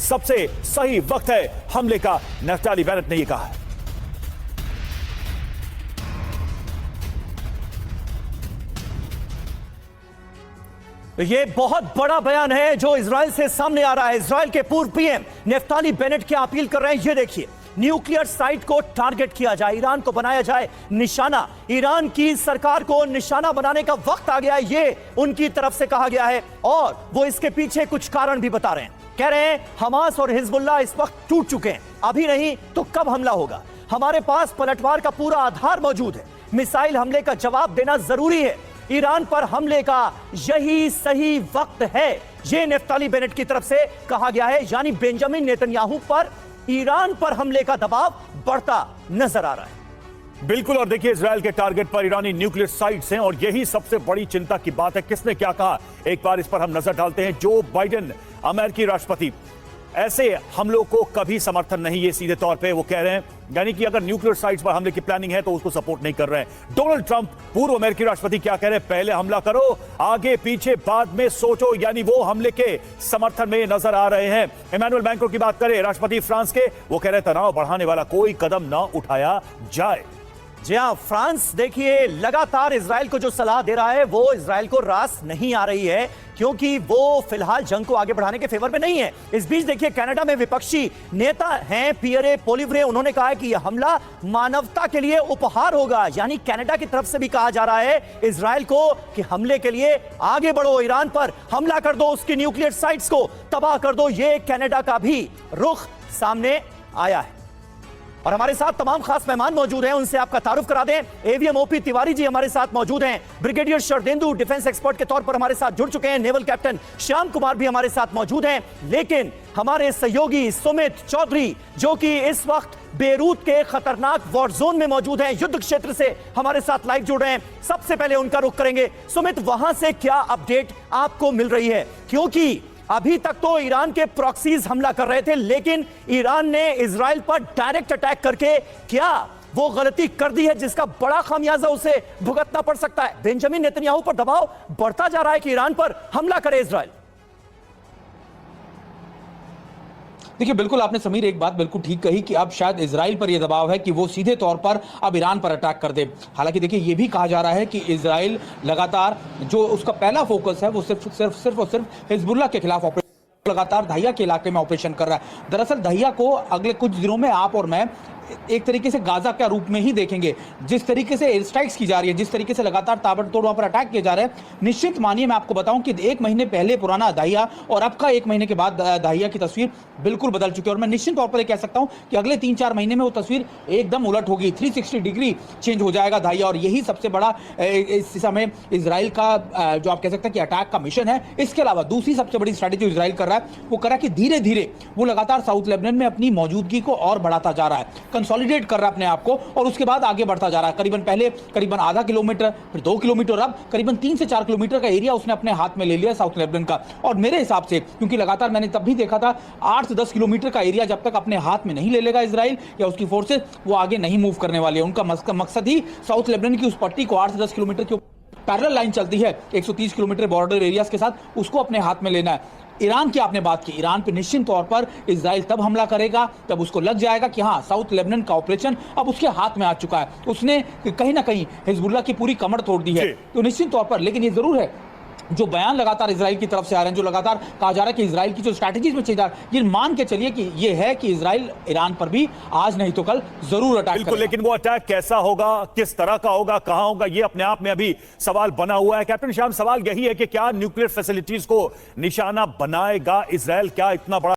सबसे सही वक्त है हमले का, नफ्ताली बेनेट ने यह कहा है। ये बहुत बड़ा बयान है जो इजराइल से सामने आ रहा है। इजराइल के पूर्व पीएम नफ्ताली बेनेट क्या अपील कर रहे हैं, ये देखिए। न्यूक्लियर साइट को टारगेट किया जाए, ईरान को बनाया जाए निशाना, ईरान की सरकार को निशाना बनाने का वक्त आ गया है, ये उनकी तरफ से कहा गया है। और वो इसके पीछे कुछ कारण भी बता रहे हैं। कह रहे हैं हमास और हिजबुल्लाह इस वक्त टूट चुके हैं, अभी नहीं तो कब हमला होगा। हमारे पास पलटवार का पूरा आधार मौजूद है, मिसाइल हमले का जवाब देना जरूरी है, ईरान पर हमले का यही सही वक्त है, ये नफ्ताली बेनेट की तरफ से कहा गया है। यानी बेंजामिन नेतन्याहू पर ईरान पर हमले का दबाव बढ़ता नजर आ रहा है। बिल्कुल, और देखिए इजराइल के टारगेट पर ईरानी न्यूक्लियर साइट्स हैं और यही सबसे बड़ी चिंता की बात है। किसने क्या कहा, एक बार इस पर हम नजर डालते हैं। जो बाइडेन अमेरिकी राष्ट्रपति ऐसे हमलों को कभी समर्थन नहीं, ये सीधे तौर पे वो कह रहे हैं, यानी कि अगर न्यूक्लियर साइट्स पर हमले की प्लानिंग है तो उसको सपोर्ट नहीं कर रहे हैं। डोनाल्ड ट्रंप पूर्व अमेरिकी राष्ट्रपति क्या कह रहे हैं, पहले हमला करो, आगे पीछे बाद में सोचो, यानी वो हमले के समर्थन में नजर आ रहे हैं। इमैनुअल मैक्रों की बात करें, राष्ट्रपति फ्रांस के, वो कह रहे हैं तनाव बढ़ाने वाला कोई कदम ना उठाया जाए। जी हां, फ्रांस देखिए लगातार इजराइल को जो सलाह दे रहा है वो इजराइल को रास नहीं आ रही है, क्योंकि वो फिलहाल जंग को आगे बढ़ाने के फेवर में नहीं है। इस बीच देखिए कनाडा में विपक्षी नेता हैं पियरे पोलिवरे, उन्होंने कहा है कि यह हमला मानवता के लिए उपहार होगा। यानी कनाडा की तरफ से भी कहा जा रहा है इजराइल को कि हमले के लिए आगे बढ़ो, ईरान पर हमला कर दो, उसकी न्यूक्लियर साइट्स को तबाह कर दो। ये कनाडा का भी रुख सामने आया है। और हमारे साथ तमाम खास मेहमान मौजूद हैं, उनसे आपका तारुफ करा दें। एवीएम ओपी तिवारी जी हमारे साथ मौजूद हैं, ब्रिगेडियर शरदेंदु डिफेंस एक्सपर्ट के तौर पर हमारे साथ जुड़ चुके हैं, नेवल कैप्टन श्याम कुमार भी हमारे साथ मौजूद हैं। लेकिन हमारे सहयोगी सुमित चौधरी जो कि इस वक्त बेरूत के खतरनाक वॉर जोन में मौजूद हैं, युद्ध क्षेत्र से हमारे साथ लाइव जुड़ रहे हैं। सबसे पहले उनका रुख करेंगे। सुमित, वहां से क्या अपडेट आपको मिल रही है, क्योंकि अभी तक तो ईरान के प्रॉक्सीज हमला कर रहे थे, लेकिन ईरान ने इजराइल पर डायरेक्ट अटैक करके क्या वो गलती कर दी है जिसका बड़ा खामियाजा उसे भुगतना पड़ सकता है। बेंजामिन नेतन्याहू पर दबाव बढ़ता जा रहा है कि ईरान पर हमला करे इजराइल। देखिए बिल्कुल आपने समीर एक बात बिल्कुल ठीक कही कि अब शायद इजराइल पर यह दबाव है कि वो सीधे तौर पर अब ईरान पर अटैक कर दे। हालांकि देखिए ये भी कहा जा रहा है कि इजराइल लगातार जो उसका पहला फोकस है वो सिर्फ और सिर्फ हिजबुल्लाह के खिलाफ ऑपरेशन, लगातार दहिया के इलाके में ऑपरेशन कर रहा है। दरअसल दहिया को अगले कुछ दिनों में आप और मैं एक तरीके से गाजा के रूप में ही देखेंगे। जिस तरीके से एयर स्ट्राइक्स की जा रही है, जिस तरीके से लगातार ताबड़तोड़ वहां पर अटैक किए जा रहे हैं, निश्चित मानिए मैं आपको बताऊं कि एक महीने पहले पुराना दहिया और अब का एक महीने के बाद दहिया की तस्वीर बिल्कुल बदल चुकी है। और मैं निश्चित तौर पर कह सकता हूं कि अगले 3-4 महीने में वो तस्वीर एकदम उलट होगी, 360 डिग्री चेंज हो जाएगा दहिया। और यही सबसे बड़ा इस समय इजराइल का जो आप कह सकते हैं कि अटैक का मिशन है। इसके अलावा दूसरी सबसे बड़ी स्ट्रैटेजी इजराइल कर रहा है वो कर रहा है कि धीरे धीरे वो लगातार साउथ लेबनान में अपनी मौजूदगी को और बढ़ाता जा रहा है, कंसोलिडेट कर रहा है अपने आप को, और उसके बाद आगे बढ़ता जा रहा है। करीबन आधा किलोमीटर, फिर 2 किलोमीटर, अब करीबन 3 से 4 किलोमीटर का एरिया उसने अपने हाथ में ले लिया साउथ लेबनान का। और मेरे हिसाब से, क्योंकि लगातार मैंने तब भी देखा था 8 से 10 किलोमीटर का एरिया जब तक अपने हाथ में नहीं ले लेगा इजराइल या उसकी फोर्सेस, वो आगे नहीं मूव करने वाली है। उनका मकसद ही साउथ लेबनान की उस पट्टी को 8 से 10 किलोमीटर की पैरेलल लाइन चलती है 130 किलोमीटर बॉर्डर एरियाज के साथ, उसको अपने हाथ में लेना है। ईरान की आपने बात की, ईरान पे निश्चित तौर पर इजराइल तब हमला करेगा जब उसको लग जाएगा कि हाँ साउथ लेबनान का ऑपरेशन अब उसके हाथ में आ चुका है, उसने कहीं ना कहीं हिजबुल्लाह की पूरी कमर तोड़ दी है। तो निश्चित तौर पर, लेकिन ये जरूर है जो बयान लगातार इजराइल की तरफ से आ रहे हैं, जो लगातार कहा जा रहा है कि इजराइल की जो स्ट्रैटेजीज में चेंज आ रहा है, ये मान के चलिए कि ये है कि इजराइल ईरान पर भी आज नहीं तो कल जरूर अटैक बिल्कुल, लेकिन वो अटैक कैसा होगा, किस तरह का होगा, कहां होगा, ये अपने आप में अभी सवाल बना हुआ है। कैप्टन श्याम, सवाल यही है कि क्या न्यूक्लियर फैसिलिटीज को निशाना बनाएगा इजराइल? क्या इतना बड़ा